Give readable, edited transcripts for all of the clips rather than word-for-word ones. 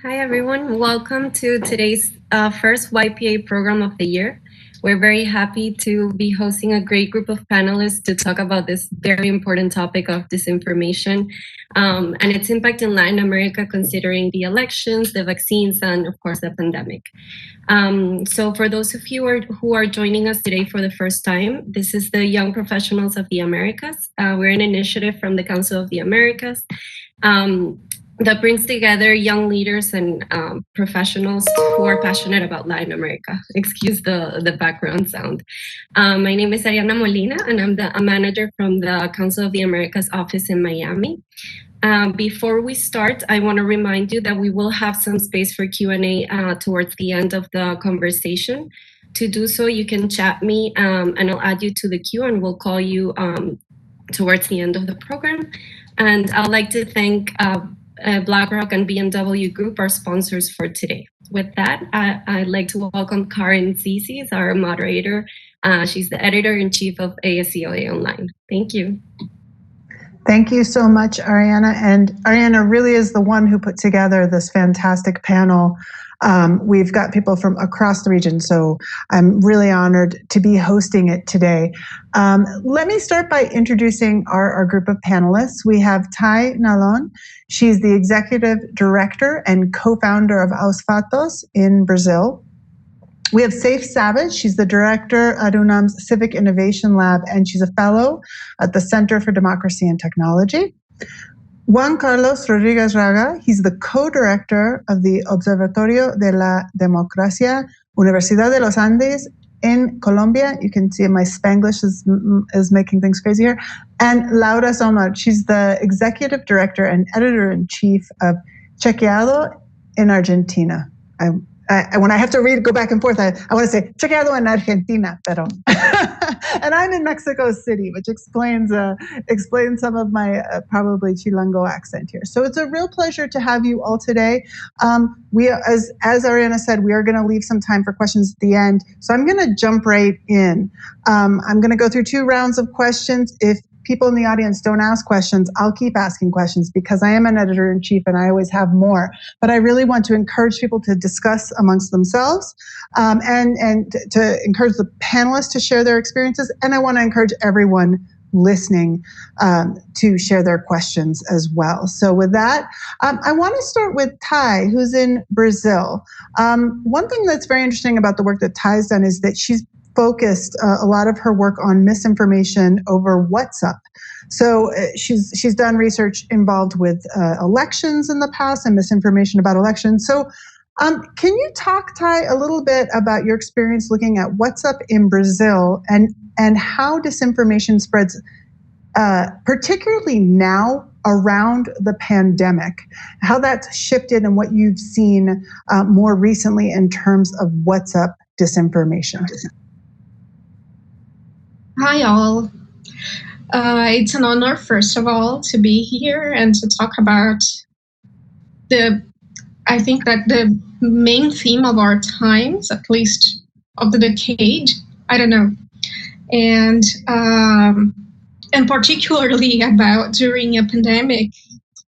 Hi, everyone. Welcome to today's first YPA program of the year. We're very happy to be hosting a great group of panelists to talk about this very important topic of disinformation and its impact in Latin America, considering the elections, the vaccines, and of course, the pandemic. So for those of you who are joining us today for the first time, this is the Young Professionals of the Americas. We're an initiative from the Council of the Americas that brings together young leaders and professionals who are passionate about Latin America. Excuse the background sound. My name is Ariana Molina, and I'm a manager from the Council of the Americas office in Miami. Before we start, I want to remind you that we will have some space for Q&A towards the end of the conversation. To do so, you can chat me and I'll add you to the queue and we'll call you towards the end of the program. And I'd like to thank BlackRock and BMW Group, our sponsors for today. With that, I'd like to welcome Karen Zizi, our moderator. She's the editor-in-chief of ASCOA Online. Thank you. Thank you so much, Ariana. And Ariana really is the one who put together this fantastic panel. We've got people from across the region, so I'm really honored to be hosting it today. Let me start by introducing our group of panelists. We have Thay Nalon. She's the executive director and co-founder of Aos Fatos in Brazil. We have Saiph Savage. She's the director at UNAM's Civic Innovation Lab, and she's a fellow at the Center for Democracy and Technology. Juan Carlos Rodriguez Raga, he's the co-director of the Observatorio de la Democracia, Universidad de los Andes in Colombia. You can see my Spanglish is making things crazy here. And Laura Sommer, she's the executive director and editor-in-chief of Chequeado in Argentina. When I have to go back and forth, I want to say Chequeado en Argentina, pero. And I'm in Mexico City, which explains some of my probably Chilango accent here. So it's a real pleasure to have you all today. As Ariana said, we are going to leave some time for questions at the end. So I'm going to jump right in. I'm going to go through 2 rounds of questions. If people in the audience don't ask questions, I'll keep asking questions because I am an editor-in-chief and I always have more. But I really want to encourage people to discuss amongst themselves and to encourage the panelists to share their experiences. And I want to encourage everyone listening to share their questions as well. So with that, I want to start with Thay, who's in Brazil. One thing that's very interesting about the work that Thay's done is that she's focused a lot of her work on misinformation over WhatsApp. So she's done research involved with elections in the past and misinformation about elections. So can you talk, Thay, a little bit about your experience looking at WhatsApp in Brazil and how disinformation spreads, particularly now around the pandemic, how that's shifted and what you've seen more recently in terms of WhatsApp disinformation? Hi, all. It's an honor, first of all, to be here and to talk about I think that the main theme of our times, at least of the decade, I don't know, and particularly about during a pandemic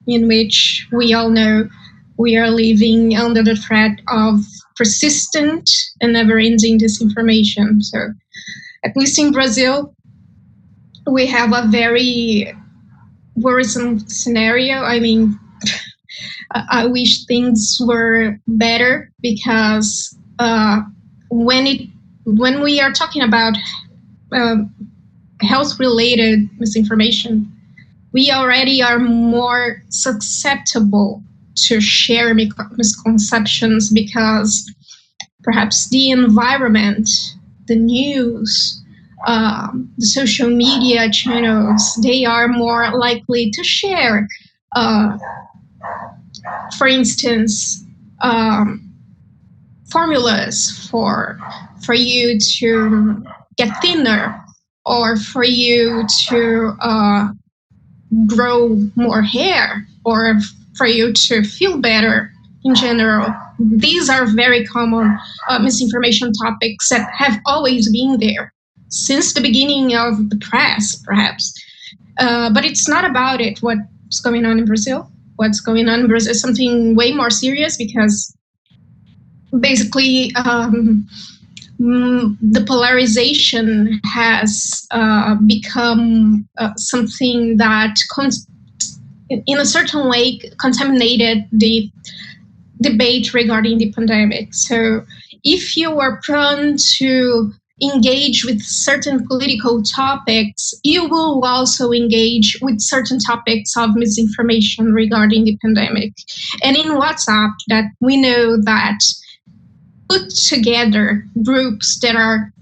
in which we all know we are living under the threat of persistent and never-ending disinformation. So at least in Brazil, we have a very worrisome scenario. I mean, I wish things were better because when we are talking about health-related misinformation, we already are more susceptible to share misconceptions because perhaps the environment, the news, the social media channels, they are more likely to share, for instance, formulas for you to get thinner or for you to grow more hair or for you to feel better in general. These are very common misinformation topics that have always been there since the beginning of the press, perhaps. But it's not about it, what's going on in Brazil. what's going on in Brazil is something way more serious, because basically the polarization has become something that in a certain way contaminated the debate regarding the pandemic. So if you are prone to engage with certain political topics, you will also engage with certain topics of misinformation regarding the pandemic. And in WhatsApp, that we know that put together groups that are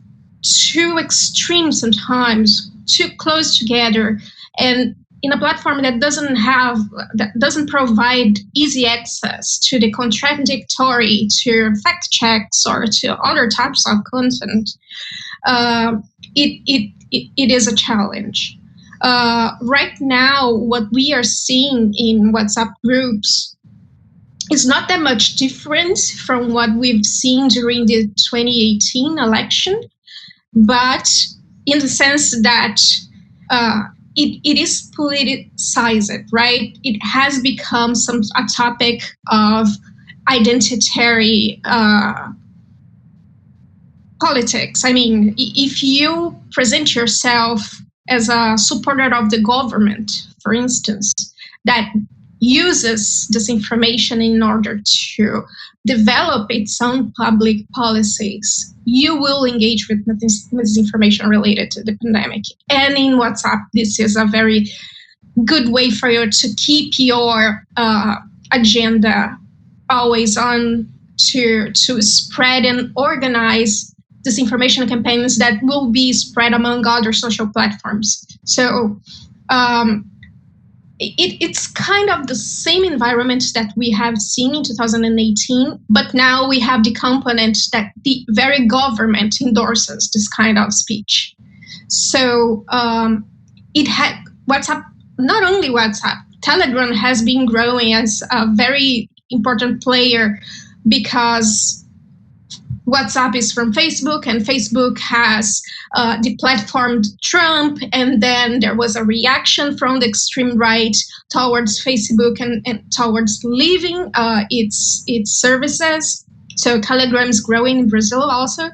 too extreme sometimes, too close together, and in a platform that doesn't provide easy access to the contradictory, to fact checks, or to other types of content, it is a challenge. Right now, what we are seeing in WhatsApp groups is not that much different from what we've seen during the 2018 election, but in the sense that it is politicized, right? It has become a topic of identitary politics. I mean, if you present yourself as a supporter of the government, for instance, that uses disinformation in order to develop its own public policies, you will engage with misinformation related to the pandemic. And in WhatsApp, this is a very good way for you to keep your agenda always on, to spread and organize disinformation campaigns that will be spread among other social platforms. So it's kind of the same environment that we have seen in 2018, but now we have the component that the very government endorses this kind of speech. So it had WhatsApp, not only WhatsApp, Telegram has been growing as a very important player, because WhatsApp is from Facebook, and Facebook has deplatformed Trump, and then there was a reaction from the extreme right towards Facebook and towards leaving its services. So Telegram is growing in Brazil also,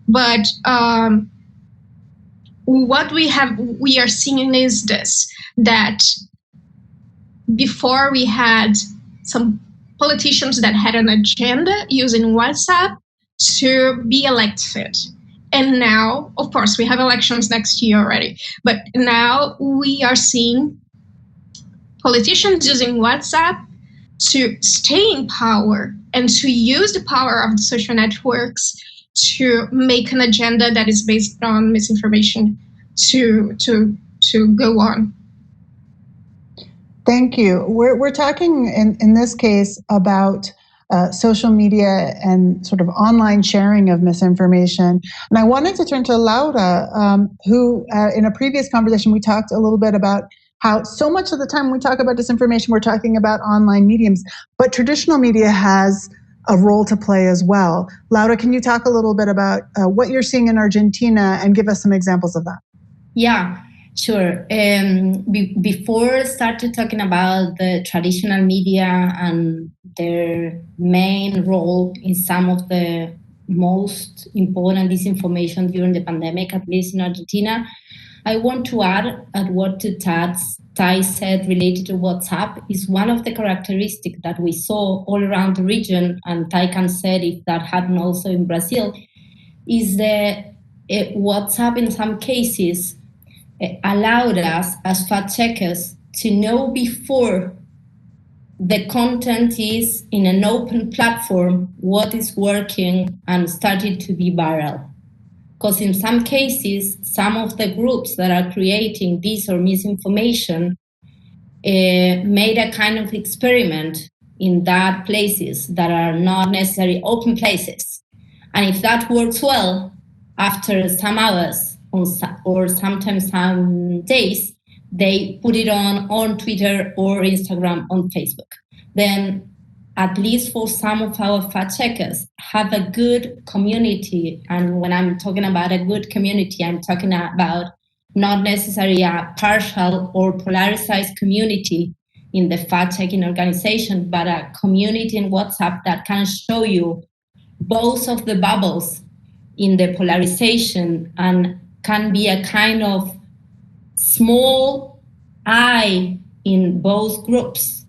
but what we are seeing is this, that before we had some politicians that had an agenda using WhatsApp to be elected. And now, of course, we have elections next year already, but now we are seeing politicians using WhatsApp to stay in power and to use the power of the social networks to make an agenda that is based on misinformation to go on. Thank you. We're talking in this case about social media and sort of online sharing of misinformation. And I wanted to turn to Laura, who in a previous conversation, we talked a little bit about how so much of the time when we talk about disinformation, we're talking about online mediums, but traditional media has a role to play as well. Laura, can you talk a little bit about what you're seeing in Argentina and give us some examples of that? Yeah, sure. Before started talking about the traditional media and their main role in some of the most important disinformation during the pandemic, at least in Argentina, I want to add at what Tai said related to WhatsApp is one of the characteristics that we saw all around the region, and Tai can say if that happened also in Brazil, is that WhatsApp in some cases allowed us as fact checkers to know before the content is in an open platform what is working and started to be viral. Because in some cases, some of the groups that are creating this or misinformation made a kind of experiment in that places that are not necessarily open places. And if that works well, after some hours or sometimes some days, they put it on Twitter or Instagram, on Facebook. Then at least for some of our fact checkers, have a good community. And when I'm talking about a good community, I'm talking about not necessarily a partial or polarized community in the fact-checking organization, but a community in WhatsApp that can show you both of the bubbles in the polarization and can be a kind of small eye in both groups,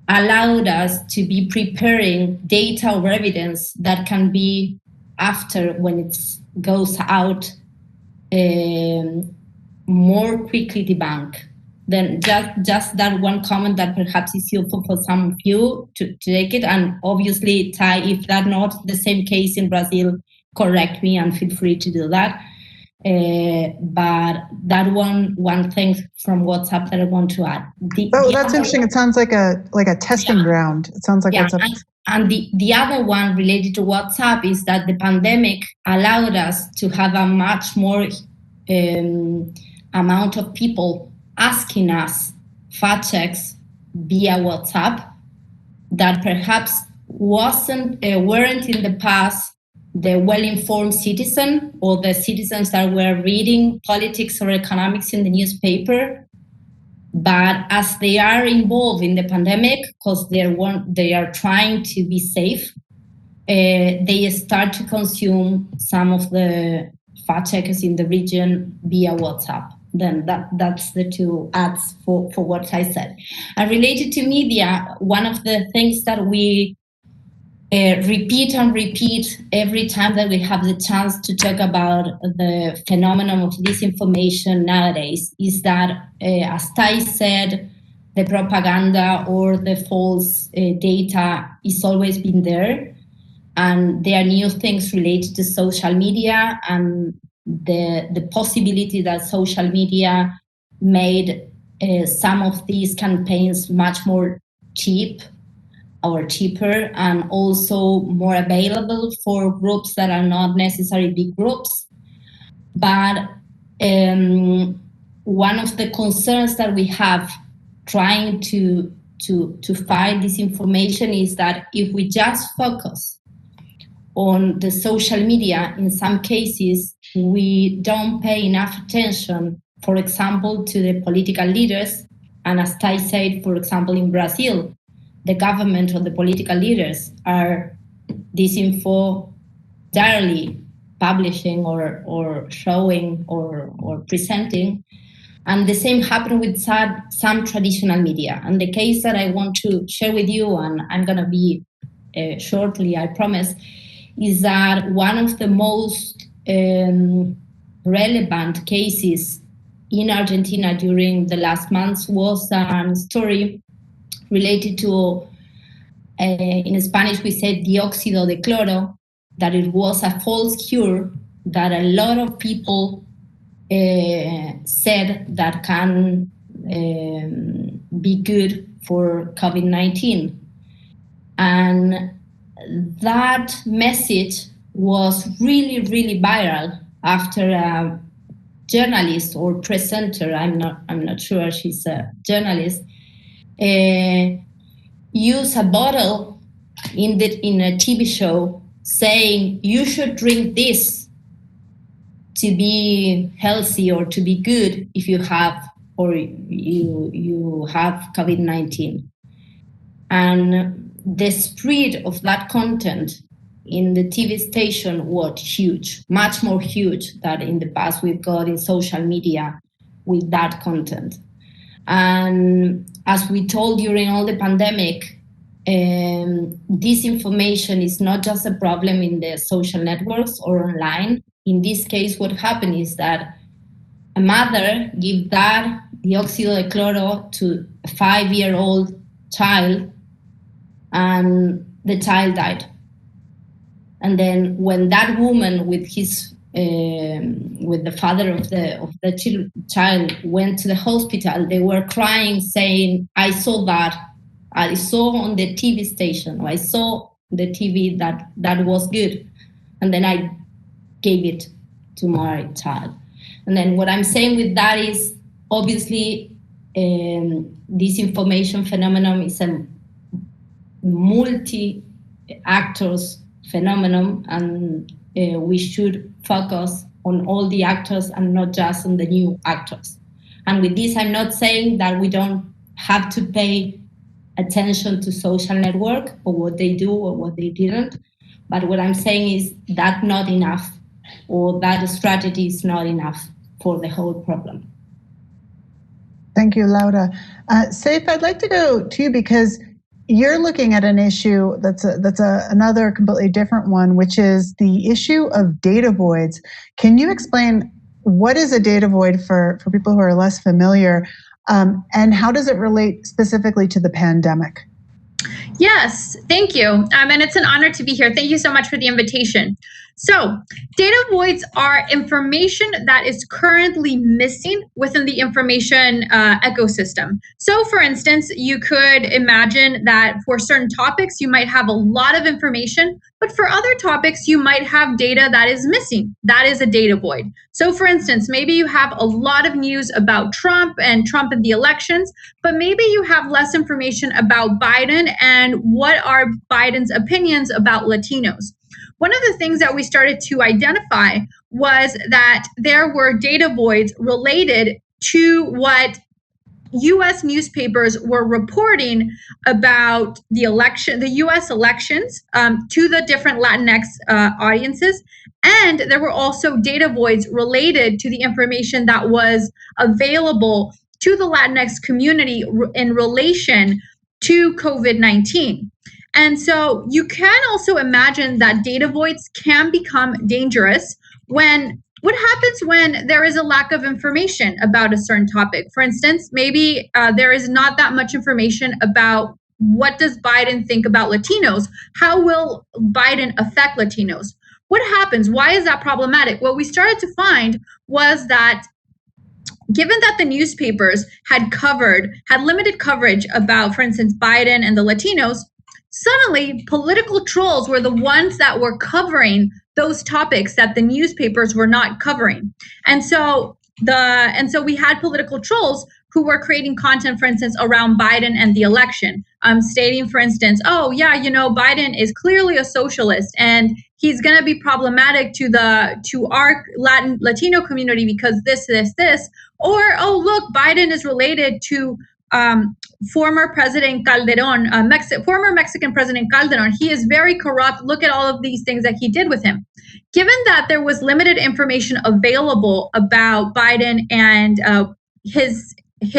allowed us to be preparing data or evidence that can be, after when it goes out, more quickly debunked. Then just that one comment that perhaps is useful for some of you to take it. And obviously, Tai, if that's not the same case in Brazil, correct me and feel free to do that. But that one thing from WhatsApp that I want to add. That's interesting. It sounds like a testing ground. It sounds like WhatsApp. And the other one related to WhatsApp is that the pandemic allowed us to have a much more amount of people asking us fact checks via WhatsApp that perhaps weren't in the past the well-informed citizen or the citizens that were reading politics or economics in the newspaper. But as they are involved in the pandemic, because they are trying to be safe, they start to consume some of the fact checkers in the region via WhatsApp. Then that's the two ads for what I said. And related to media, one of the things that we repeat every time that we have the chance to talk about the phenomenon of disinformation nowadays is that, as Tai said, the propaganda or the false data is always been there. And there are new things related to social media and the possibility that social media made some of these campaigns much more cheaper and also more available for groups that are not necessarily big groups. But one of the concerns that we have trying to fight this information is that if we just focus on the social media, in some cases, we don't pay enough attention, for example, to the political leaders. And as Tai said, for example, in Brazil, the government or the political leaders are disinfo directly publishing or showing or presenting. And the same happened with some traditional media. And the case that I want to share with you, and I'm going to be shortly, I promise, is that one of the most relevant cases in Argentina during the last months was a story related to, in Spanish we say dióxido de cloro, that it was a false cure that a lot of people said that can be good for COVID-19. And that message was really, really viral after a journalist or presenter, I'm not sure she's a journalist, use a bottle in a TV show saying you should drink this to be healthy or to be good if you have COVID-19. And the spread of that content in the TV station was huge, much more huge than in the past we've got in social media with that content. And as we told during all the pandemic, disinformation is not just a problem in the social networks or online. In this case, what happened is that a mother gave that dióxido de cloro to a 5-year-old child, and the child died. And then when that woman with the father of the child went to the hospital, they were crying, saying, I saw on the TV station, I saw the TV that was good, and then I gave it to my child. And then what I'm saying with that is, obviously, this information phenomenon is a multi-actors phenomenon, and we should focus on all the actors and not just on the new actors. And with this, I'm not saying that we don't have to pay attention to social network or what they do or what they didn't. But what I'm saying is that not enough, or that strategy is not enough for the whole problem. Thank you, Laura. Saiph, I'd like to go to you because you're looking at an issue that's another completely different one, which is the issue of data voids. Can you explain what is a data void for people who are less familiar, and how does it relate specifically to the pandemic? Yes, thank you. And it's an honor to be here. Thank you so much for the invitation. So, data voids are information that is currently missing within the information ecosystem. So, for instance, you could imagine that for certain topics, you might have a lot of information, but for other topics, you might have data that is missing. That is a data void. So, for instance, maybe you have a lot of news about Trump and the elections, but maybe you have less information about Biden and what are Biden's opinions about Latinos. One of the things that we started to identify was that there were data voids related to what U.S. newspapers were reporting about the U.S. elections to the different Latinx audiences. And there were also data voids related to the information that was available to the Latinx community in relation to COVID-19. And so you can also imagine that data voids can become dangerous what happens when there is a lack of information about a certain topic. For instance, maybe there is not that much information about what does Biden think about Latinos? How will Biden affect Latinos? What happens? Why is that problematic? What we started to find was that given that the newspapers had limited coverage about, for instance, Biden and the Latinos, suddenly political trolls were the ones that were covering those topics that the newspapers were not covering. And so we had political trolls who were creating content, for instance, around Biden and the election, stating, for instance, oh yeah, Biden is clearly a socialist and he's going to be problematic to our Latino community because this, or oh look, Biden is related to former President Calderon, former Mexican President Calderon. He is very corrupt. Look at all of these things that he did with him. Given that there was limited information available about Biden and his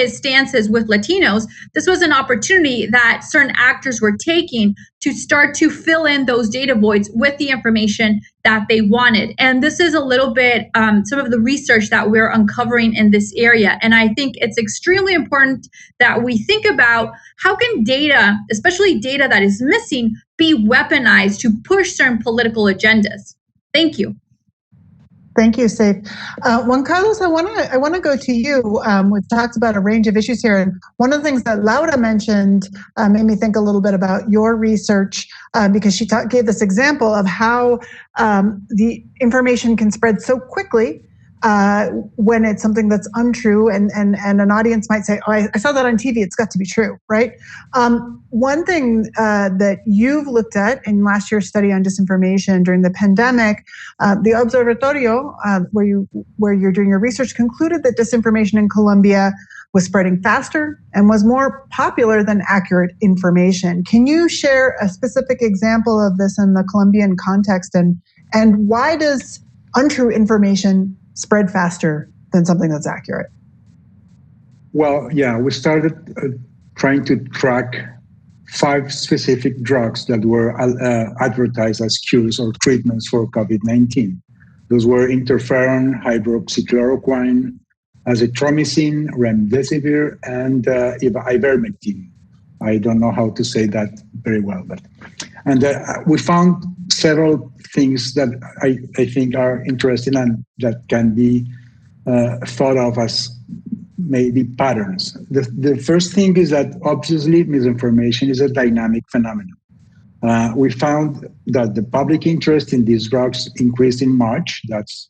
stances with Latinos, this was an opportunity that certain actors were taking to start to fill in those data voids with the information that they wanted. And this is a little bit some of the research that we're uncovering in this area. And I think it's extremely important that we think about how can data, especially data that is missing, be weaponized to push certain political agendas. Thank you. Thank you, Saiph. Juan Carlos, I want to go to you. We've talked about a range of issues here, and one of the things that Laura mentioned made me think a little bit about your research because she gave this example of how the information can spread so quickly when it's something that's untrue, and an audience might say, oh, I saw that on TV, it's got to be true, right? One thing that you've looked at in last year's study on disinformation during the pandemic, the Observatorio, where you're doing your research, concluded that disinformation in Colombia was spreading faster and was more popular than accurate information. Can you share a specific example of this in the Colombian context, and why does untrue information spread faster than something that's accurate? Well, yeah, we started trying to track 5 specific drugs that were advertised as cures or treatments for COVID-19. Those were interferon, hydroxychloroquine, azithromycin, remdesivir, and ivermectin. I don't know how to say that very well, and we found several things that I think are interesting and that can be thought of as maybe patterns. The first thing is that obviously misinformation is a dynamic phenomenon. We found that the public interest in these drugs increased in March. That's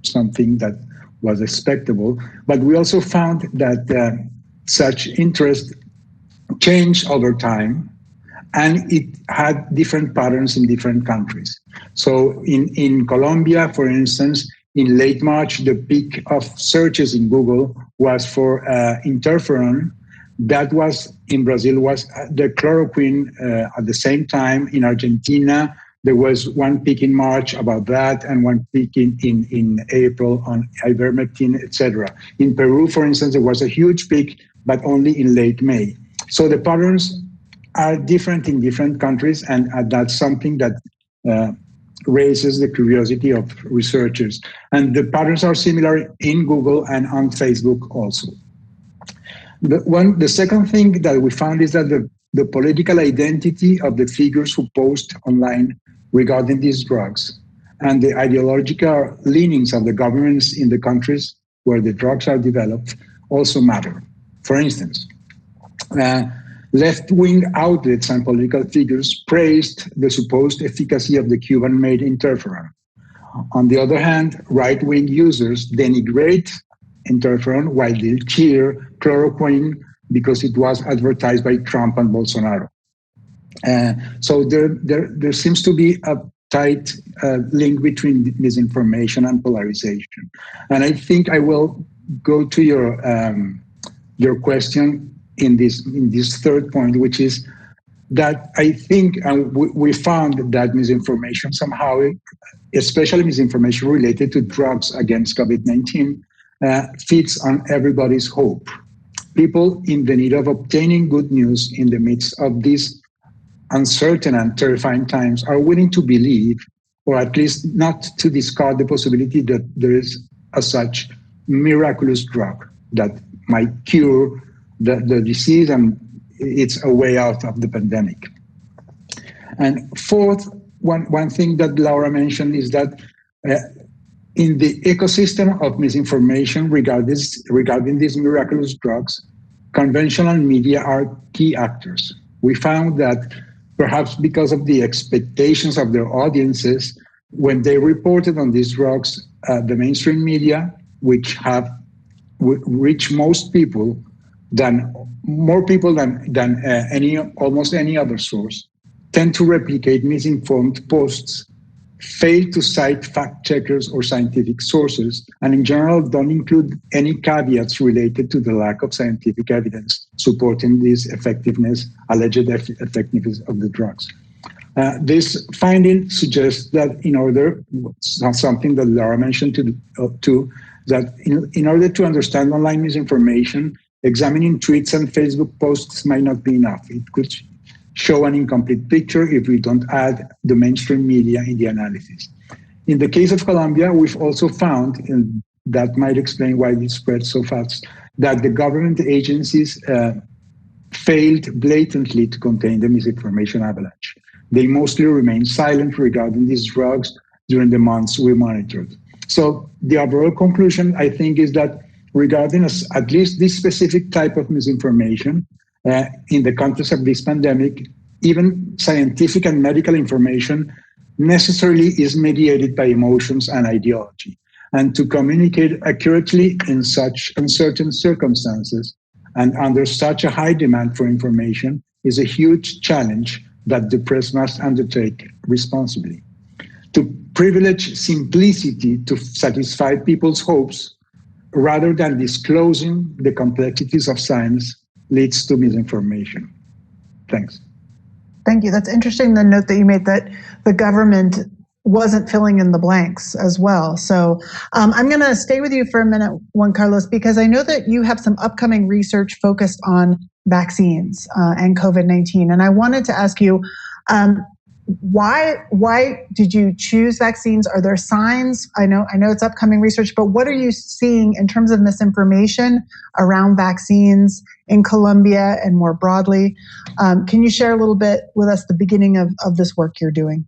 something that was expectable. But we also found that such interest changed over time, and it had different patterns in different countries. So in Colombia, for instance, in late March, the peak of searches in Google was for interferon, That was in Brazil was the chloroquine. At the same time in Argentina, there was one peak in March about that, and one peak in April on ivermectin, etc. In Peru, for instance, there was a huge peak, but only in late May. So the patterns are different in different countries, and that's something that raises the curiosity of researchers. And the patterns are similar in Google and on Facebook also. The second thing that we found is that the political identity of the figures who post online regarding these drugs and the ideological leanings of the governments in the countries where the drugs are developed also matter. For instance, left-wing outlets and political figures praised the supposed efficacy of the Cuban-made interferon. On the other hand, right-wing users denigrate interferon while they cheer chloroquine because it was advertised by Trump and Bolsonaro. So there seems to be a tight link between misinformation and polarization. And I think I will go to your question in this third point, which is that I think we found that misinformation somehow, especially misinformation related to drugs against COVID-19, feeds on everybody's hope. People in the need of obtaining good news in the midst of these uncertain and terrifying times are willing to believe, or at least not to discard the possibility that there is a such miraculous drug that might cure the disease and it's a way out of the pandemic. And fourth, one thing that Laura mentioned is that in the ecosystem of misinformation regarding these miraculous drugs, conventional media are key actors. We found that perhaps because of the expectations of their audiences, when they reported on these drugs, the mainstream media, which have reached most people, more people than almost any other source, tend to replicate misinformed posts, fail to cite fact checkers or scientific sources, and in general don't include any caveats related to the lack of scientific evidence supporting this alleged effectiveness of the drugs. This finding suggests that something that Laura mentioned too, that in order to understand online misinformation, examining tweets and Facebook posts might not be enough. It could show an incomplete picture if we don't add the mainstream media in the analysis. In the case of Colombia, we've also found, and that might explain why it spread so fast, that the government agencies failed blatantly to contain the misinformation avalanche. They mostly remained silent regarding these drugs during the months we monitored. So the overall conclusion, I think, is that regarding at least this specific type of misinformation, in the context of this pandemic, even scientific and medical information necessarily is mediated by emotions and ideology. And to communicate accurately in such uncertain circumstances and under such a high demand for information is a huge challenge that the press must undertake responsibly. To privilege simplicity to satisfy people's hopes rather than disclosing the complexities of science leads to misinformation. Thanks. Thank you. That's interesting, the note that you made that the government wasn't filling in the blanks as well. So I'm going to stay with you for a minute, Juan Carlos, because I know that you have some upcoming research focused on vaccines and COVID-19. And I wanted to ask you, why did you choose vaccines? Are there signs? I know it's upcoming research, but what are you seeing in terms of misinformation around vaccines in Colombia and more broadly? Can you share a little bit with us the beginning of this work you're doing?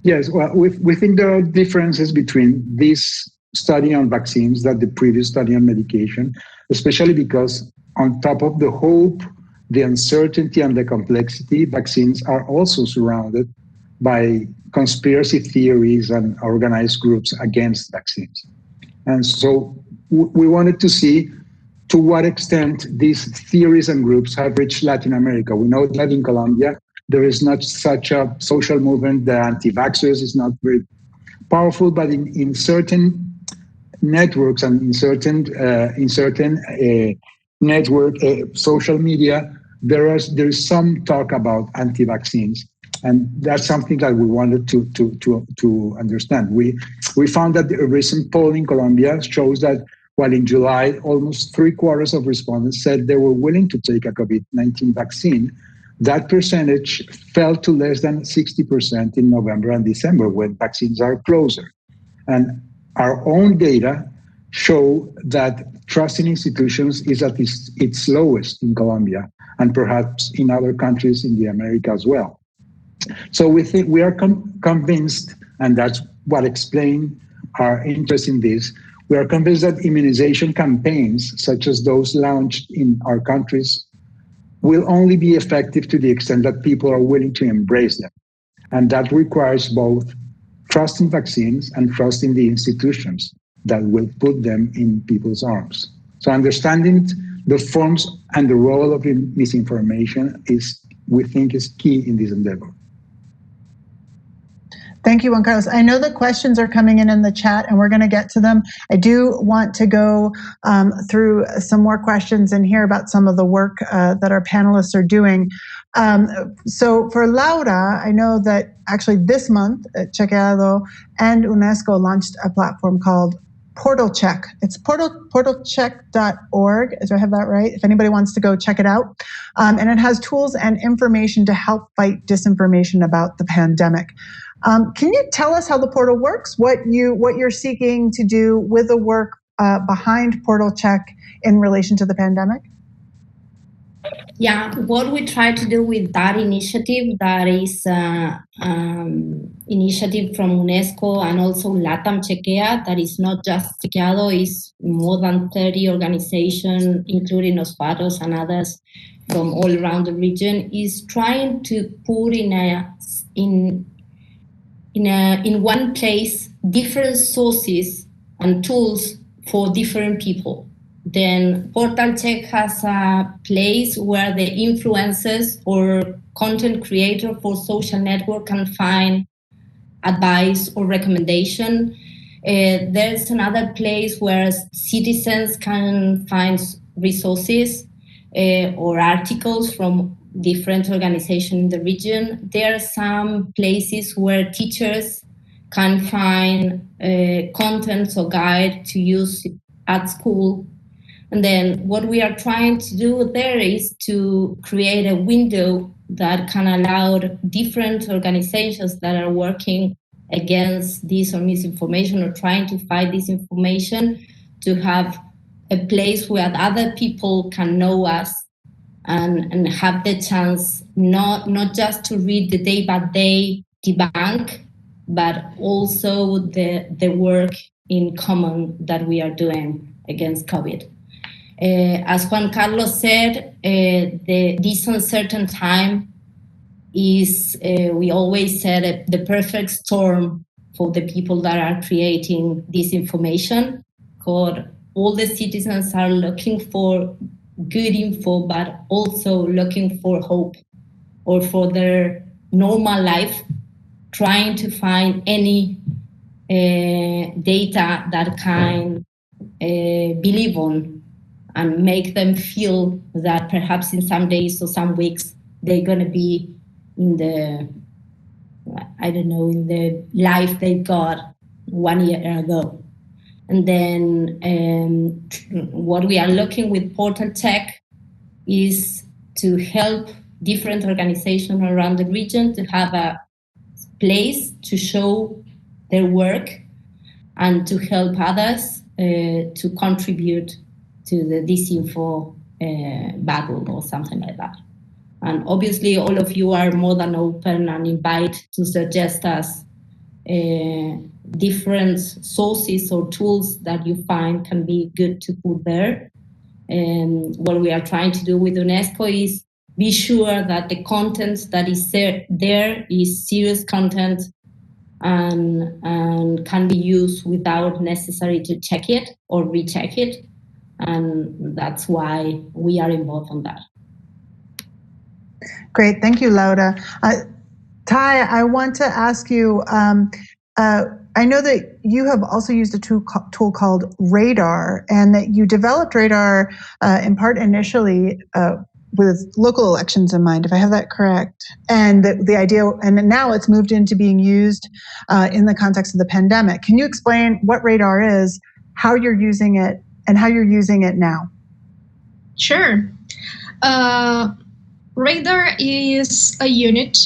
Yes, well, we think there are differences between this study on vaccines than the previous study on medication, especially because on top of the hope, the uncertainty and the complexity, vaccines are also surrounded by conspiracy theories and organized groups against vaccines. And so we wanted to see to what extent these theories and groups have reached Latin America. We know that in Colombia, there is not such a social movement. The anti-vaxxers is not very powerful, but in certain networks and in certain network, social media, there is some talk about anti-vaccines, and that's something that we wanted to understand. We found that a recent poll in Colombia shows that while in July, almost 3/4 of respondents said they were willing to take a COVID-19 vaccine, that percentage fell to less than 60% in November and December when vaccines are closer. And our own data show that trust in institutions is at its lowest in Colombia and perhaps in other countries in the Americas as well. So we are convinced, and that's what explains our interest in this. We are convinced that immunization campaigns, such as those launched in our countries, will only be effective to the extent that people are willing to embrace them. And that requires both trust in vaccines and trust in the institutions that will put them in people's arms. So understanding the forms and the role of misinformation we think, is key in this endeavor. Thank you, Juan Carlos. I know that questions are coming in the chat, and we're going to get to them. I do want to go through some more questions and hear about some of the work that our panelists are doing. So for Laura, I know that actually this month, Chequeado and UNESCO launched a platform called Portal Check. It's portalcheck.org. Do I have that right? If anybody wants to go check it out. And it has tools and information to help fight disinformation about the pandemic. Can you tell us how the portal works, what you're seeking to do with the work behind Portal Check in relation to the pandemic? Yeah, what we try to do with that initiative, that is initiative from UNESCO and also LATAM Chequea, that is not just Chequeado, is more than 30 organizations, including Ospatos and others from all around the region, is trying to put in one place different sources and tools for different people. Then Portal Check has a place where the influencers or content creator for social network can find advice or recommendation. There's another place where citizens can find resources or articles from different organizations in the region. There are some places where teachers can find content or guide to use at school. And then what we are trying to do there is to create a window that can allow different organizations that are working against this or misinformation or trying to fight disinformation to have a place where other people can know us and have the chance not just to read the day-by-day debunk, but also the work in common that we are doing against COVID. As Juan Carlos said, this uncertain time is, we always said, the perfect storm for the people that are creating disinformation. Because all the citizens are looking for good info, but also looking for hope or for their normal life, trying to find any data that can believe on and make them feel that perhaps in some days or some weeks they're going to be in the, in the life they got 1 year ago. And then what we are looking with Portal Check is to help different organizations around the region to have a place to show their work and to help others to contribute to the disinfo battle or something like that. And obviously all of you are more than open and invite to suggest us different sources or tools that you find can be good to put there. And what we are trying to do with UNESCO is be sure that the content that is there is serious content and can be used without necessary to check it or recheck it. And that's why we are involved on that. Great, thank you, Laura. Ty, I want to ask you, I know that you have also used a tool called Radar, and that you developed Radar in part initially with local elections in mind, if I have that correct. And the idea, and now it's moved into being used in the context of the pandemic. Can you explain what Radar is, how you're using it, and how you're using it now? Sure. Radar is a unit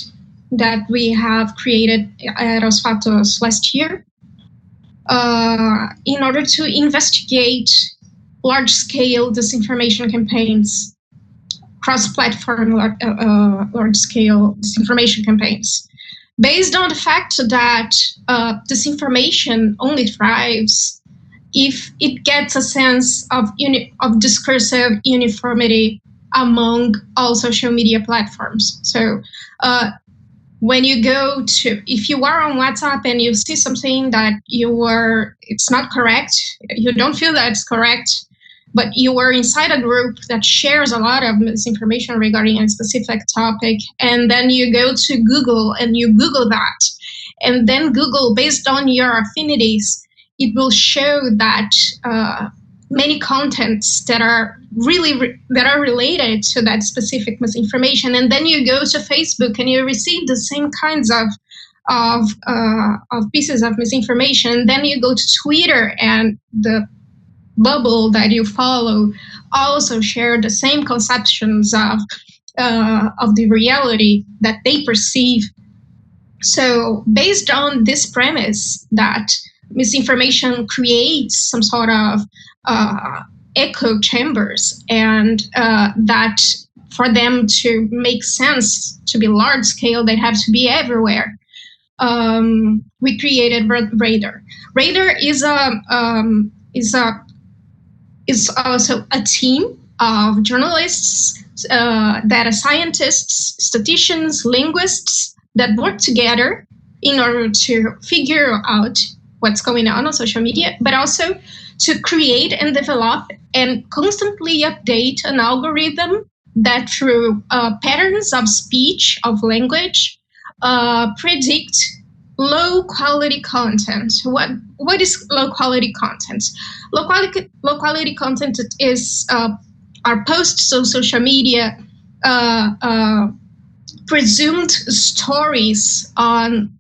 that we have created at Os Fatos last year in order to investigate large-scale disinformation campaigns, cross-platform large-scale disinformation campaigns, based on the fact that disinformation only thrives if it gets a sense of discursive uniformity among all social media platforms. So when you go to, if you are on WhatsApp and you see something that it's not correct, you don't feel that it's correct, but you are inside a group that shares a lot of misinformation regarding a specific topic, and then you go to Google and you Google that, and then Google, based on your affinities, it will show that many contents that are related to that specific misinformation, and then you go to Facebook and you receive the same kinds of pieces of misinformation. Then you go to Twitter and the bubble that you follow also share the same conceptions of the reality that they perceive. So based on this premise that misinformation creates some sort of echo chambers, and that for them to make sense, to be large scale, they have to be everywhere. We created Radar. Radar is also a team of journalists, data scientists, statisticians, linguists that work together in order to figure out what's going on social media, but also to create and develop and constantly update an algorithm that through patterns of speech, of language, predict low quality content. What is low quality content? Low quality content is our posts on social media, presumed stories on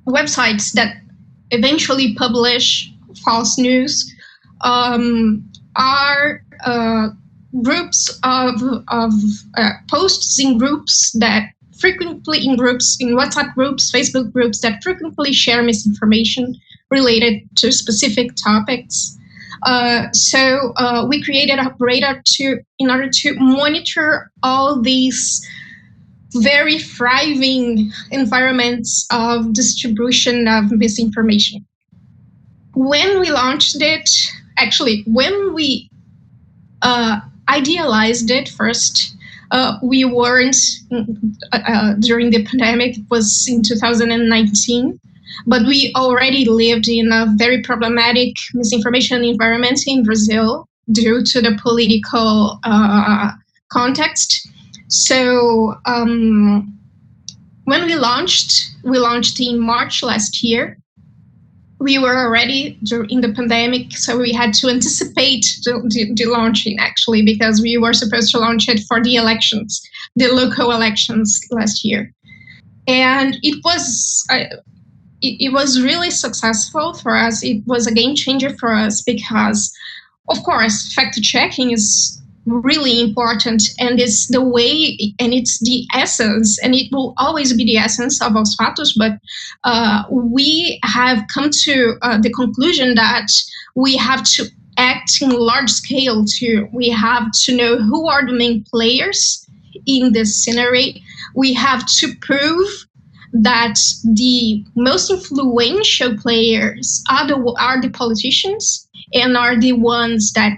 websites that eventually publish false news, are groups of posts in groups that frequently in WhatsApp groups, Facebook groups that frequently share misinformation related to specific topics. So we created a Radar in order to monitor all these very thriving environments of distribution of misinformation. When we launched it, actually, when we idealized it first, we weren't during the pandemic. It was in 2019, but we already lived in a very problematic misinformation environment in Brazil due to the political context. So when we launched in March last year. We were already in the pandemic, so we had to anticipate the launching, actually, because we were supposed to launch it for the elections, the local elections last year. And it was really successful for us. It was a game changer for us because, of course, fact-checking is really important, and it's the way, and it's the essence, and it will always be the essence of Os Fatos, but we have come to the conclusion that we have to act in large scale too. We have to know who are the main players in this scenario. We have to prove that the most influential players are the politicians, and are the ones that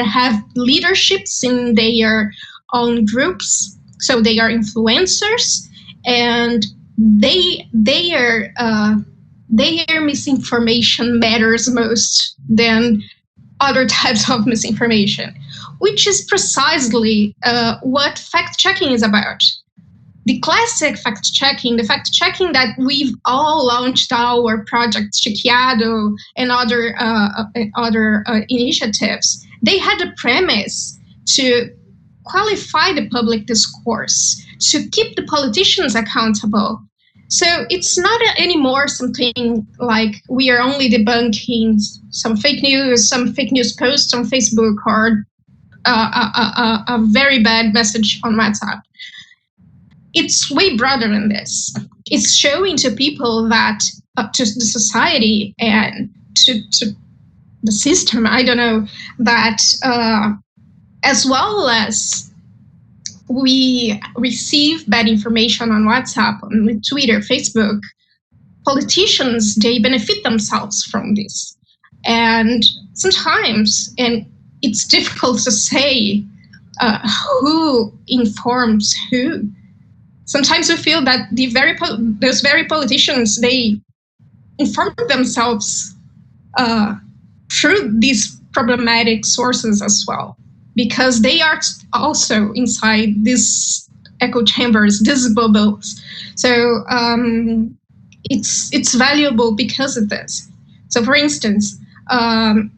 have leaderships in their own groups. So they are influencers, and their misinformation matters most than other types of misinformation, which is precisely what fact-checking is about. the classic fact-checking, the fact-checking that we've all launched our project Chequeado and other initiatives, they had a premise to qualify the public discourse, to keep the politicians accountable. So it's not anymore something like we are only debunking some fake news posts on Facebook or a very bad message on WhatsApp. It's way broader than this. It's showing to people that, to the society and to the system, I don't know, that as well as we receive bad information on WhatsApp, on Twitter, Facebook, politicians, they benefit themselves from this. And sometimes, and it's difficult to say who informs who. Sometimes we feel that those very politicians, they inform themselves through these problematic sources as well, because they are also inside these echo chambers, these bubbles. So it's valuable because of this. So, for instance, I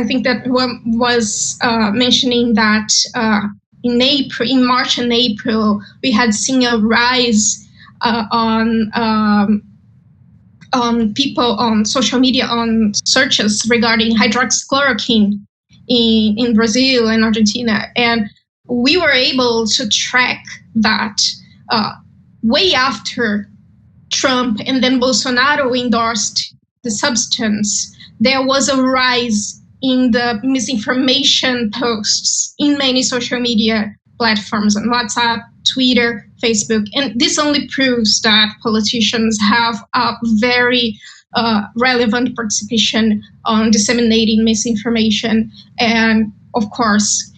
think that one was mentioning that in March and April, we had seen a rise on people on social media on searches regarding hydroxychloroquine in Brazil and Argentina. And we were able to track that way after Trump and then Bolsonaro endorsed the substance. There was a rise in the misinformation posts in many social media platforms on WhatsApp, Twitter, Facebook. And this only proves that politicians have a very relevant participation on disseminating misinformation. And of course,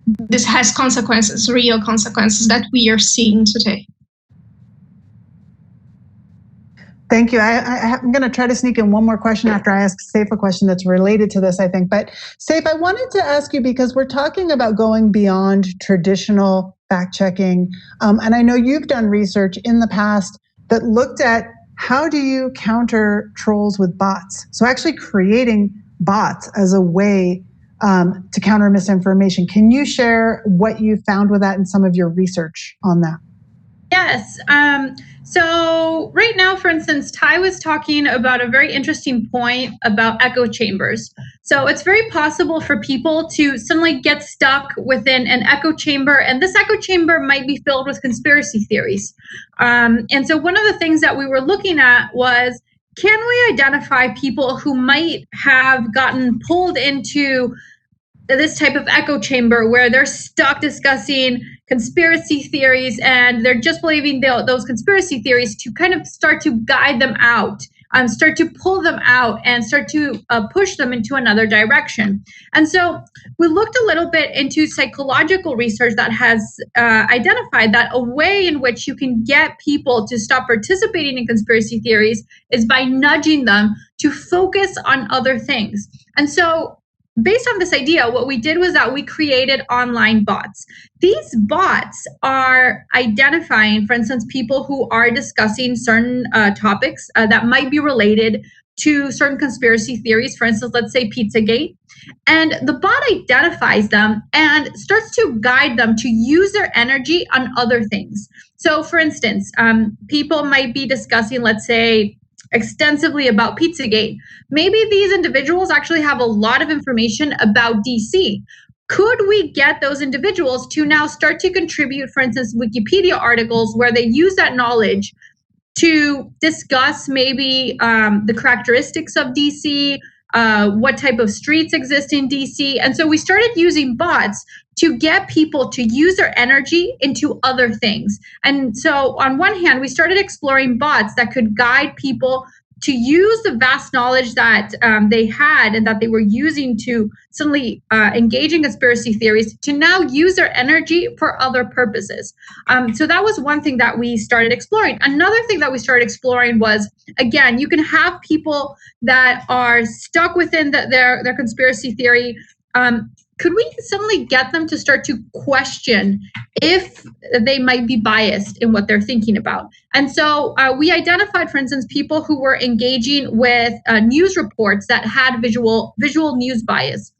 this has consequences, real consequences that we are seeing today. Thank you. I'm going to try to sneak in one more question after I ask Saiph a question that's related to this, I think. But Saiph, I wanted to ask you, because we're talking about going beyond traditional fact-checking, and I know you've done research in the past that looked at how do you counter trolls with bots? So actually creating bots as a way to counter misinformation. Can you share what you found with that and some of your research on that? Yes. So right now, for instance, Ty was talking about a very interesting point about echo chambers. So it's very possible for people to suddenly get stuck within an echo chamber, and this echo chamber might be filled with conspiracy theories. And so one of the things that we were looking at was, can we identify people who might have gotten pulled into this type of echo chamber where they're stuck discussing conspiracy theories and they're just believing those conspiracy theories to kind of start to guide them out, start to pull them out and start to push them into another direction. And so we looked a little bit into psychological research that has identified that a way in which you can get people to stop participating in conspiracy theories is by nudging them to focus on other things. And so based on this idea, what we did was that we created online bots. These bots are identifying, for instance, people who are discussing certain topics that might be related to certain conspiracy theories. For instance, let's say Pizzagate. And the bot identifies them and starts to guide them to use their energy on other things. So, for instance, people might be discussing, let's say, extensively about Pizzagate. Maybe these individuals actually have a lot of information about DC. Could we get those individuals to now start to contribute, for instance, Wikipedia articles where they use that knowledge to discuss maybe the characteristics of DC, what type of streets exist in DC? And so we started using bots to get people to use their energy into other things. And so on one hand, we started exploring bots that could guide people to use the vast knowledge that they had and that they were using to suddenly engage in conspiracy theories to now use their energy for other purposes. So that was one thing that we started exploring. Another thing that we started exploring was, again, you can have people that are stuck within their conspiracy theory could we suddenly get them to start to question if they might be biased in what they're thinking about? And so we identified, for instance, people who were engaging with news reports that had visual news bias.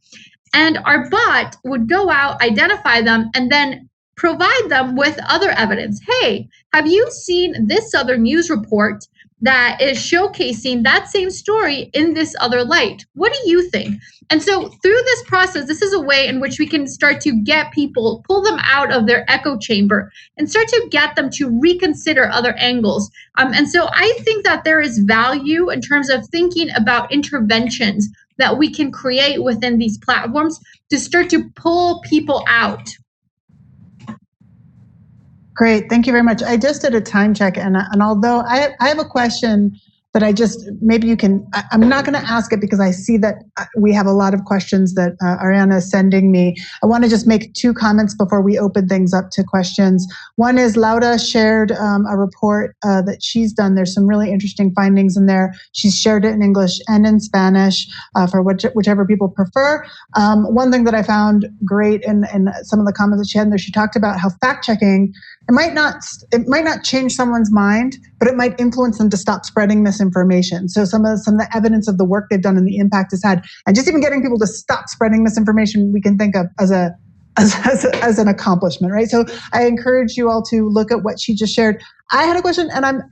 And our bot would go out, identify them, and then provide them with other evidence. Hey, have you seen this other news report that is showcasing that same story in this other light? What do you think? And so through this process, this is a way in which we can start to get people, pull them out of their echo chamber and start to get them to reconsider other angles. And so I think that there is value in terms of thinking about interventions that we can create within these platforms to start to pull people out. Great, thank you very much. I just did a time check, and although I have a question that maybe you can, I'm not going to ask it because I see that we have a lot of questions that Ariana is sending me. I want to just make 2 comments before we open things up to questions. One is Laura shared a report that she's done. There's some really interesting findings in there. She's shared it in English and in Spanish for whichever people prefer. One thing that I found great in some of the comments that she had in there, she talked about how fact-checking, it might not change someone's mind, but it might influence them to stop spreading misinformation. So some of the evidence of the work they've done and the impact it's had, and just even getting people to stop spreading misinformation, we can think of as an accomplishment, right? So I encourage you all to look at what she just shared. I had a question, and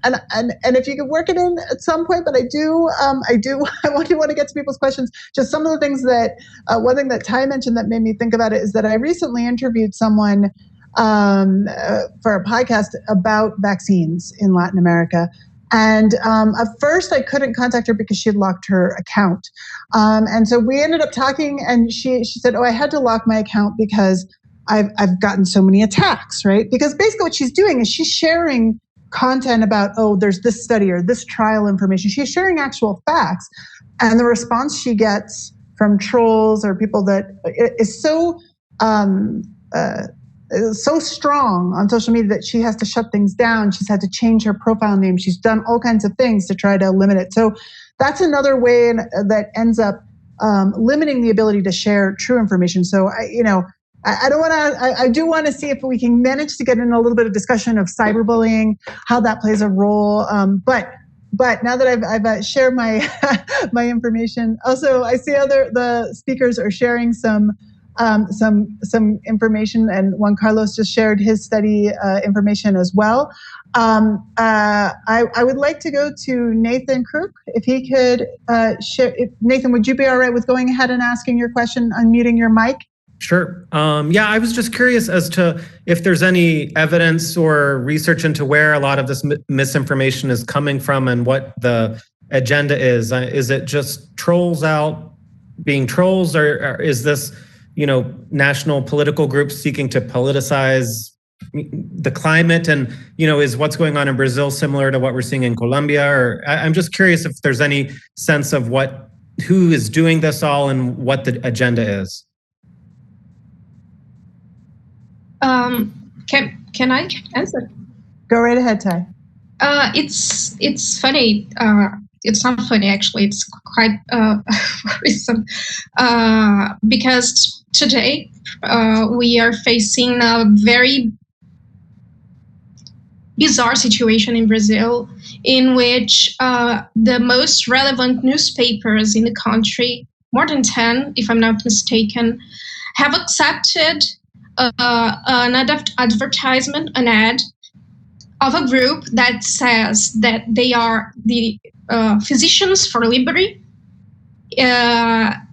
if you could work it in at some point, but I want to get to people's questions. Just some of the things that one thing that Ty mentioned that made me think about it is that I recently interviewed someone for a podcast about vaccines in Latin America. And at first I couldn't contact her because she had locked her account. And so we ended up talking, and she said, I had to lock my account because I've gotten so many attacks, right? Because basically what she's doing is she's sharing content about, there's this study or this trial information. She's sharing actual facts. And the response she gets from trolls or people that is so strong on social media that she has to shut things down. She's had to change her profile name. She's done all kinds of things to try to limit it. So that's another way that ends up limiting the ability to share true information. So I do want to see if we can manage to get in a little bit of discussion of cyberbullying, how that plays a role. But now that I've shared my my information, also I see the speakers are sharing some information, and Juan Carlos just shared his study information as well. I would like to go to Nathan Crook, if he could share. Nathan, would you be all right with going ahead and asking your question, unmuting your mic? Sure. I was just curious as to if there's any evidence or research into where a lot of this misinformation is coming from and what the agenda is. Is it just trolls out being trolls, or is this national political groups seeking to politicize the climate? And, is what's going on in Brazil similar to what we're seeing in Colombia? Or I'm just curious if there's any sense of who is doing this all and what the agenda is. Can I answer? Go right ahead, Ty. It's funny. It's not funny, actually. It's quite worrisome because today we are facing a very bizarre situation in Brazil, in which the most relevant newspapers in the country, more than 10, if I'm not mistaken, have accepted an advertisement, an ad of a group that says that they are the Physicians for Liberty,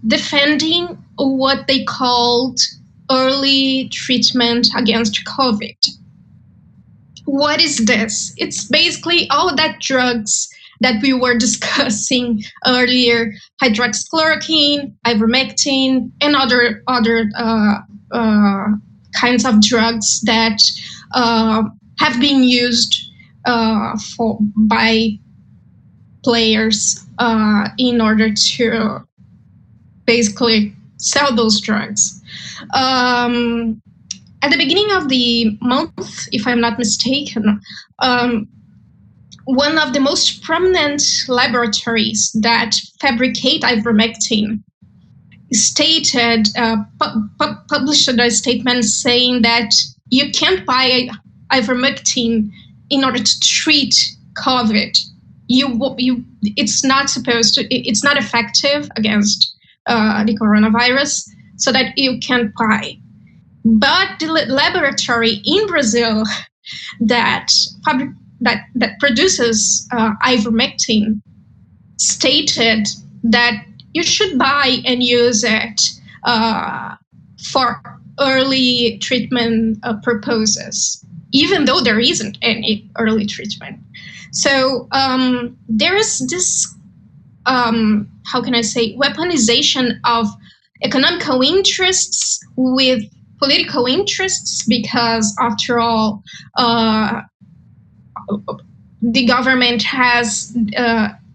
defending what they called early treatment against COVID. What is this? It's basically all that drugs that we were discussing earlier, hydroxychloroquine, ivermectin, and other kinds of drugs that have been used by players in order to basically sell those drugs. At the beginning of the month, if I'm not mistaken, one of the most prominent laboratories that fabricate ivermectin stated, published a statement saying that you can't buy ivermectin in order to treat COVID. It's not supposed to. It's not effective against the coronavirus, so that you can't buy. But the laboratory in Brazil that produces ivermectin stated that you should buy and use it for early treatment purposes, even though there isn't any early treatment. So there is this, how can I say, weaponization of economical interests with political interests, because after all, the government has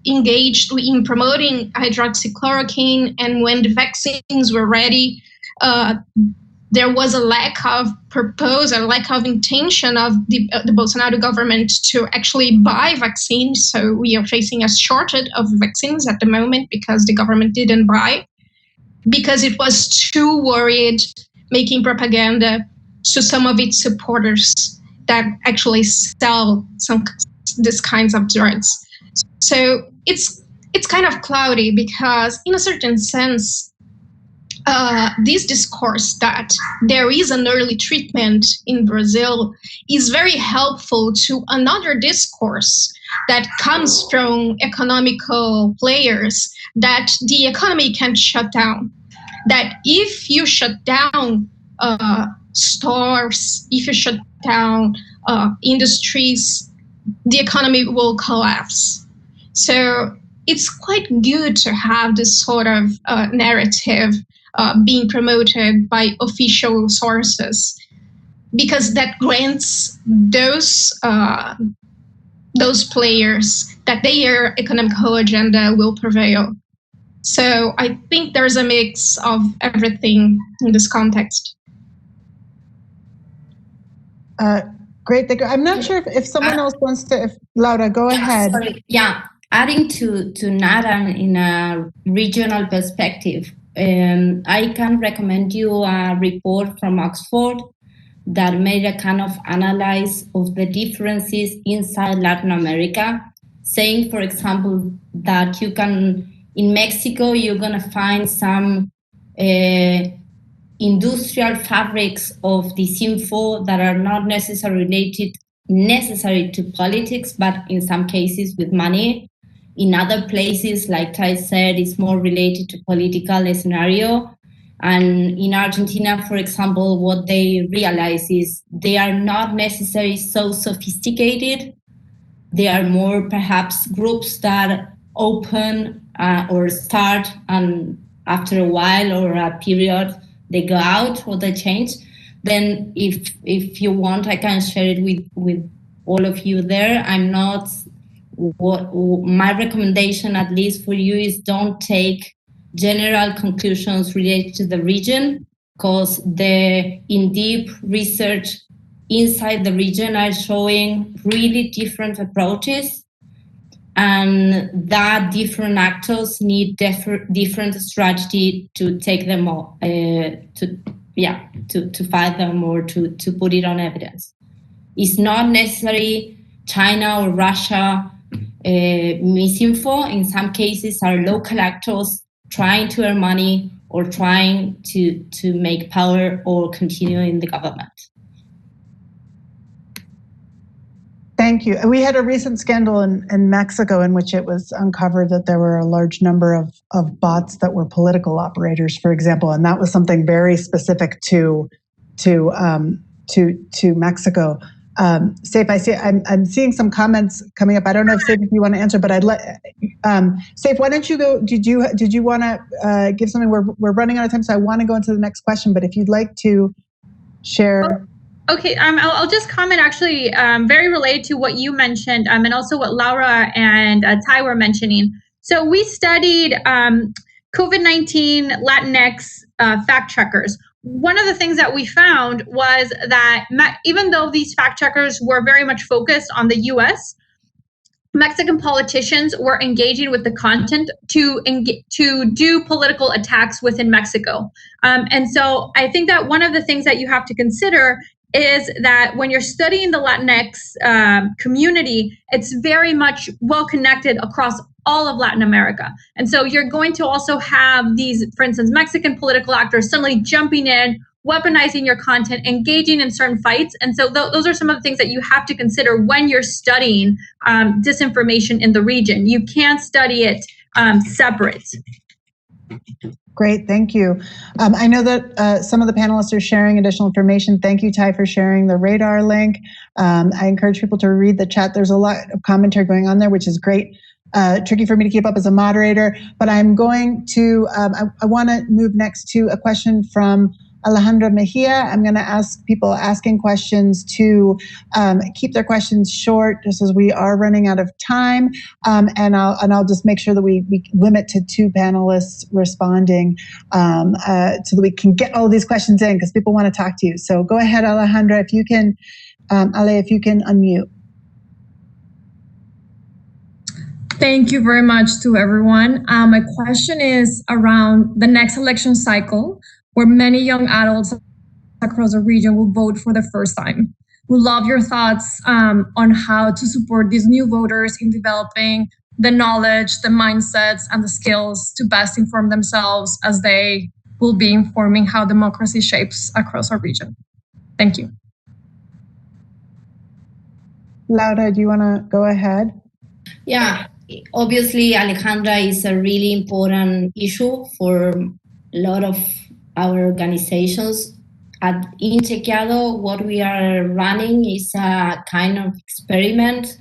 engaged in promoting hydroxychloroquine, and when the vaccines were ready, there was a lack of intention of the Bolsonaro government to actually buy vaccines. So we are facing a shortage of vaccines at the moment because the government didn't buy, because it was too worried making propaganda to some of its supporters that actually sell these kinds of drugs. So it's kind of cloudy, because in a certain sense, this discourse that there is an early treatment in Brazil is very helpful to another discourse that comes from economical players, that the economy can shut down. That if you shut down stores, if you shut down industries, the economy will collapse. So it's quite good to have this sort of narrative being promoted by official sources, because that grants those players that their economic agenda will prevail. So I think there's a mix of everything in this context. Great. I'm not sure if someone else wants to. If Laura, go ahead. Sorry. Yeah, adding to Nara in a regional perspective, I can recommend you a report from Oxford that made a kind of analysis of the differences inside Latin America, saying, for example, that you can, in Mexico, you're going to find some industrial fabrics of disinfo that are not necessarily necessary to politics, but in some cases with money. In other places, like Ty said, it's more related to political scenario. And in Argentina, for example, what they realize is they are not necessarily so sophisticated. They are more perhaps groups that open or start, and after a while or a period, they go out or they change. Then if you want, I can share it with all of you there. My recommendation, at least for you, is don't take general conclusions related to the region, because the in-deep research inside the region are showing really different approaches, and that different actors need different strategy to take them all, to fight them or to put it on evidence. It's not necessarily China or Russia misinfo. In some cases are local actors trying to earn money or trying to make power or continue in the government. Thank you. We had a recent scandal in Mexico in which it was uncovered that there were a large number of bots that were political operators, for example, and that was something very specific to Mexico. Saiph, I see I'm seeing some comments coming up. I don't know if Saiph, if you want to answer, but I'd let Saiph, why don't you go? Did you want to give something? We're running out of time, so I want to go into the next question. But if you'd like to share. Okay, I'll just comment actually very related to what you mentioned and also what Laura and Ty were mentioning. So we studied COVID-19 Latinx fact checkers. One of the things that we found was that even though these fact checkers were very much focused on the US, Mexican politicians were engaging with the content to do political attacks within Mexico. And so I think that one of the things that you have to consider is that when you're studying the Latinx community, it's very much well connected across all of Latin America. And so you're going to also have these, for instance, Mexican political actors suddenly jumping in, weaponizing your content, engaging in certain fights. And so those are some of the things that you have to consider when you're studying disinformation in the region. You can't study it separate. Great, thank you. I know that some of the panelists are sharing additional information. Thank you, Ty, for sharing the radar link. I encourage people to read the chat. There's a lot of commentary going on there, which is great. Tricky for me to keep up as a moderator, but I'm going to, I want to move next to a question from Alejandra Mejia. I'm going to ask people asking questions to keep their questions short, just as we are running out of time. And I'll just make sure that we limit to 2 panelists responding, so that we can get all of these questions in, because people want to talk to you. So go ahead, Alejandra, if you can, Ale, if you can unmute. Thank you very much to everyone. My question is around the next election cycle, where many young adults across the region will vote for the first time. We'd love your thoughts on how to support these new voters in developing the knowledge, the mindsets, and the skills to best inform themselves as they will be informing how democracy shapes across our region. Thank you. Laura, do you want to go ahead? Yeah, obviously, Alejandra, is a really important issue for a lot of our organizations. At Integrado, what we are running is a kind of experiment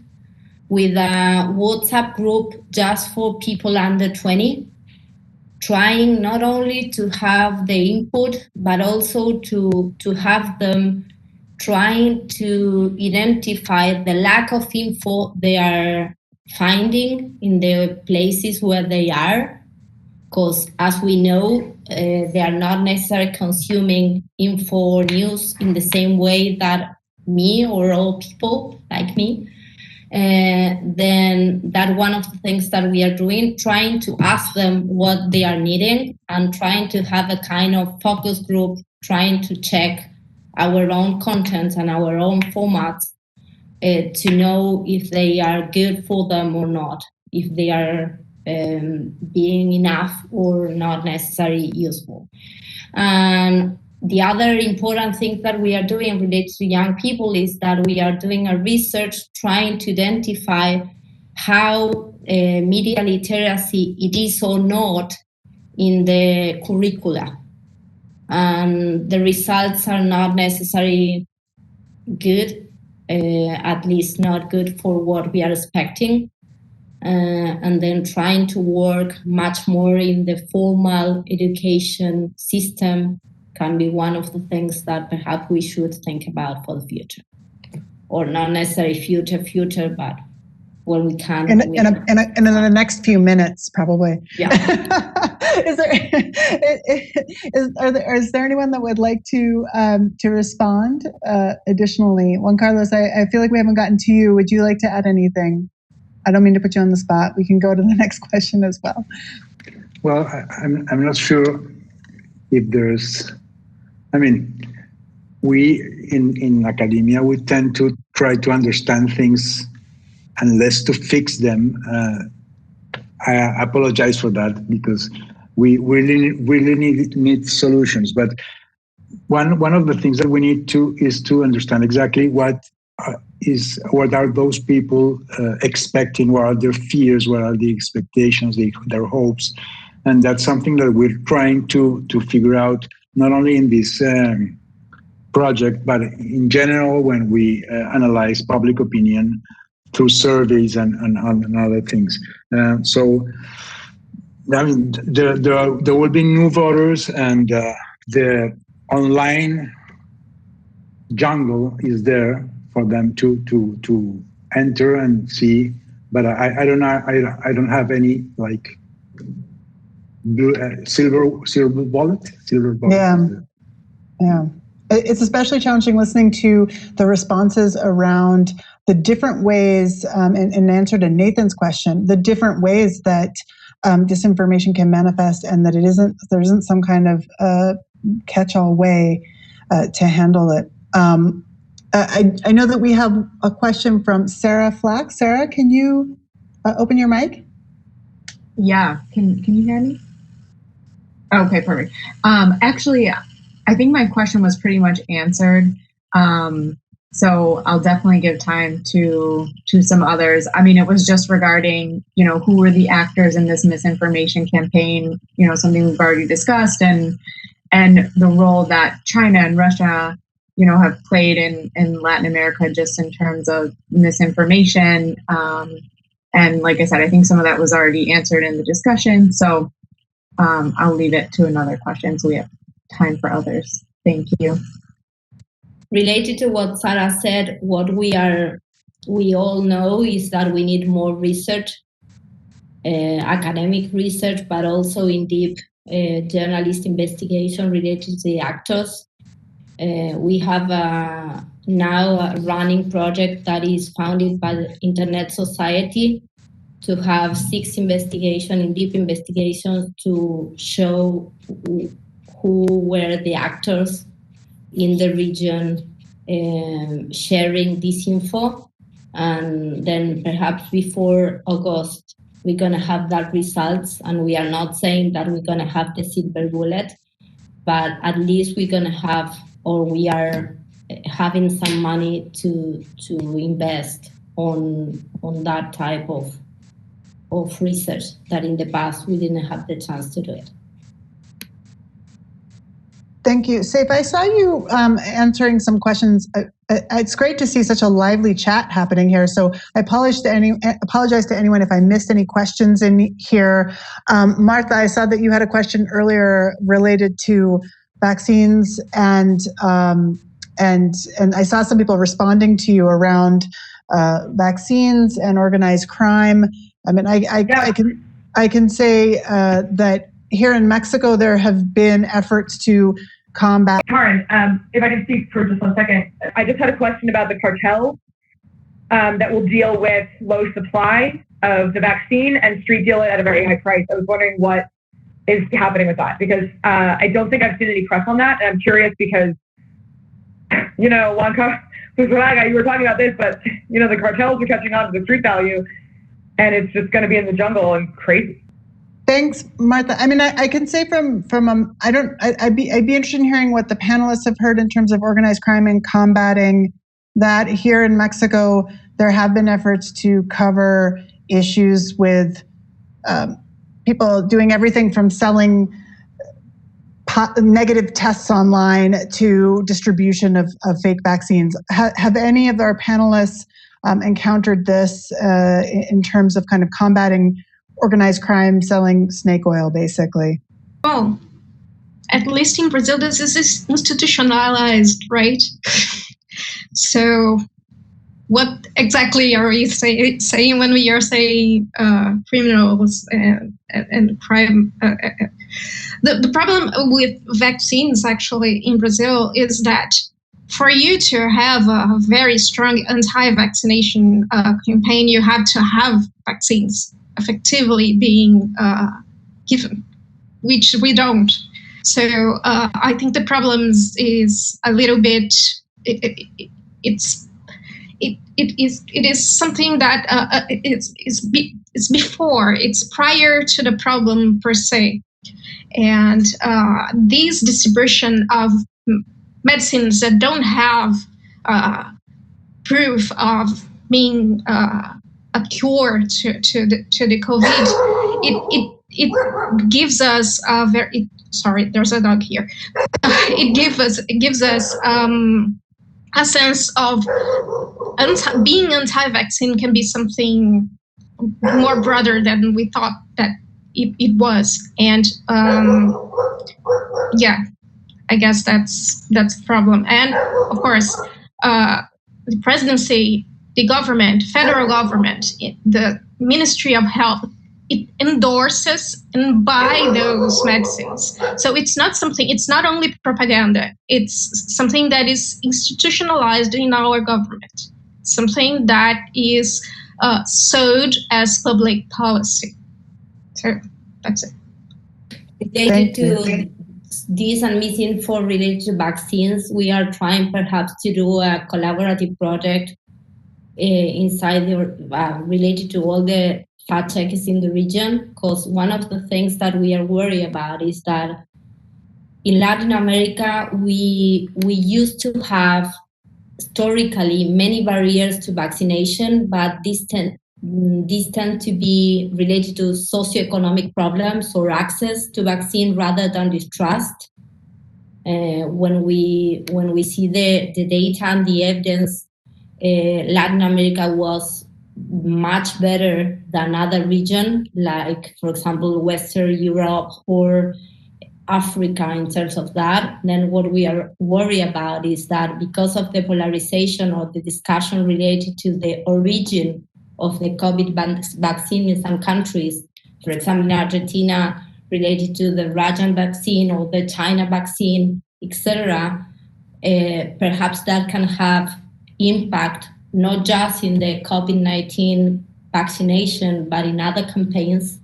with a WhatsApp group just for people under 20, trying not only to have the input, but also to have them trying to identify the lack of info they are finding in the places where they are, because as we know, they are not necessarily consuming info or news in the same way that me or all people like me. Then that one of the things that we are doing, trying to ask them what they are needing and trying to have a kind of focus group, trying to check our own content and our own formats to know if they are good for them or not, if they are being enough or not necessarily useful. And the other important thing that we are doing related to young people is that we are doing a research trying to identify how media literacy it is or not in the curricula. And the results are not necessarily good, at least not good for what we are expecting. And then trying to work much more in the formal education system can be one of the things that perhaps we should think about for the future. Or not necessarily future, but when we can. In the next few minutes, probably. Yeah. Is there anyone that would like to respond additionally? Juan Carlos, I feel like we haven't gotten to you. Would you like to add anything? I don't mean to put you on the spot. We can go to the next question as well. Well, I'm not sure if there's, I mean, we in academia, we tend to try to understand things and less to fix them. I apologize for that because we really need solutions. But one of the things that we need is to understand exactly what are those people expecting, what are their fears, what are the expectations, their hopes. And that's something that we're trying to figure out, not only in this project, but in general when we analyze public opinion through surveys and other things. So, I mean, there will be new voters, and the online jungle is there for them to enter and see. But I don't have any like silver bullet. Yeah. It's especially challenging listening to the responses around the different ways, in answer to Nathan's question, the different ways that disinformation can manifest, and that there isn't some kind of catch-all way to handle it. I know that we have a question from Sarah Flack. Sarah, can you open your mic? Yeah, can you hear me? Okay, perfect. Actually, I think my question was pretty much answered. So I'll definitely give time to some others. I mean, it was just regarding, who were the actors in this misinformation campaign, something we've already discussed, and the role that China and Russia, have played in Latin America just in terms of misinformation. And like I said, I think some of that was already answered in the discussion. So I'll leave it to another question so we have time for others. Thank you. Related to what Sarah said, what we all know is that we need more research, academic research, but also in deep journalist investigation related to the actors. We have now a running project that is funded by the Internet Society to have 6 deep investigations to show who were the actors in the region sharing this info. And then perhaps before August, we're going to have that results. And we are not saying that we're going to have the silver bullet, but at least we're going to have, or we are having some money to invest on that type of research that in the past we didn't have the chance to do it. Thank you. Saiph, I saw you answering some questions. It's great to see such a lively chat happening here. So I apologize to anyone if I missed any questions in here. Martha, I saw that you had a question earlier related to vaccines, and I saw some people responding to you around vaccines and organized crime. I mean, I can say that here in Mexico there have been efforts to combat. Karen, if I can speak for just 1 second, I just had a question about the cartels that will deal with low supply of the vaccine and street deal it at a very high price. I was wondering what is happening with that, because I don't think I've seen any press on that. And I'm curious because, Juan, Raga, you were talking about this, but, the cartels are catching on to the street value, and it's just going to be in the jungle and crazy. Thanks, Martha. I mean, I can say I'd be interested in hearing what the panelists have heard in terms of organized crime and combating that. Here in Mexico, there have been efforts to cover issues with people doing everything from selling negative tests online to distribution of fake vaccines. Have any of our panelists encountered this in terms of kind of combating organized crime, selling snake oil, basically? Well, at least in Brazil, this is institutionalized, right? So what exactly are we saying when we are saying criminals and crime? The problem with vaccines, actually, in Brazil is that for you to have a very strong anti-vaccination campaign, you have to have vaccines effectively being given, which we don't. So I think the problems is a little bit. It is something that it's before. It's prior to the problem per se, and this distribution of medicines that don't have proof of being a cure to the COVID, it gives us a very. Sorry, there's a dog here. It gives us a sense of being anti-vaccine can be something more broader than we thought that it was, and yeah, I guess that's a problem. And of course, the presidency, the government, federal government, the Ministry of Health it endorses and buy those medicines. So it's not only propaganda, it's something that is institutionalized in our government, something that is sold as public policy. So that's it. Related to this and misinfo related to vaccines, we are trying perhaps to do a collaborative project inside related to all the fact checkers in the region, because one of the things that we are worried about is that in Latin America, we used to have historically many barriers to vaccination, but these tend to be related to socioeconomic problems or access to vaccine rather than distrust. When we see the data and the evidence, Latin America was much better than other regions, like, for example, Western Europe or Africa in terms of that. Then what we are worried about is that because of the polarization or the discussion related to the origin of the COVID vaccine in some countries, for example, in Argentina, related to the Raga vaccine or the China vaccine, etc., perhaps that can have impact not just in the COVID-19 vaccination, but in other campaigns.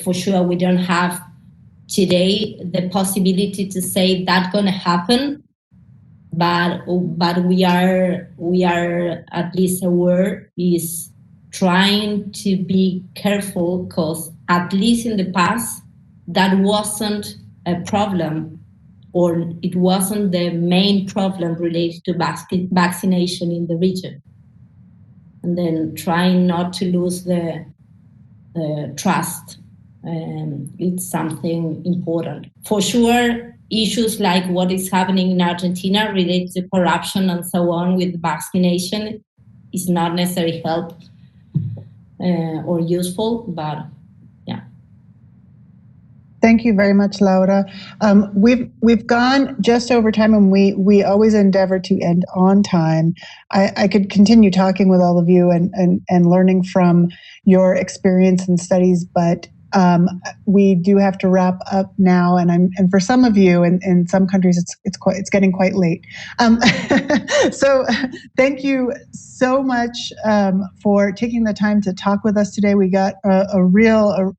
For sure, we don't have today the possibility to say that's going to happen, but we are at least aware, is trying to be careful, because at least in the past that wasn't a problem, or it wasn't the main problem related to vaccination in the region. And then trying not to lose the trust. It's something important. For sure, issues like what is happening in Argentina related to corruption and so on with vaccination is not necessarily help or useful, but yeah. Thank you very much, Laura. We've gone just over time, and we always endeavor to end on time. I could continue talking with all of you and learning from your experience and studies, but we do have to wrap up now, and for some of you in some countries it's getting quite late. So thank you so much for taking the time to talk with us today. We got a real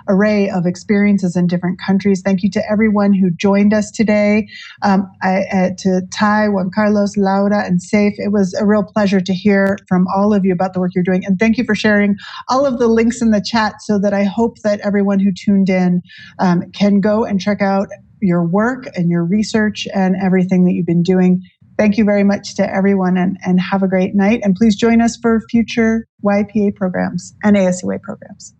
array of experiences in different countries. Thank you to everyone who joined us today. To Ty, Juan Carlos, Laura, and Saiph. It was a real pleasure to hear from all of you about the work you're doing, and thank you for sharing all of the links in the chat, so that I hope that everyone who tuned in can go and check out your work and your research and everything that you've been doing. Thank you very much to everyone, and have a great night. And please join us for future YPA programs and ASUA programs.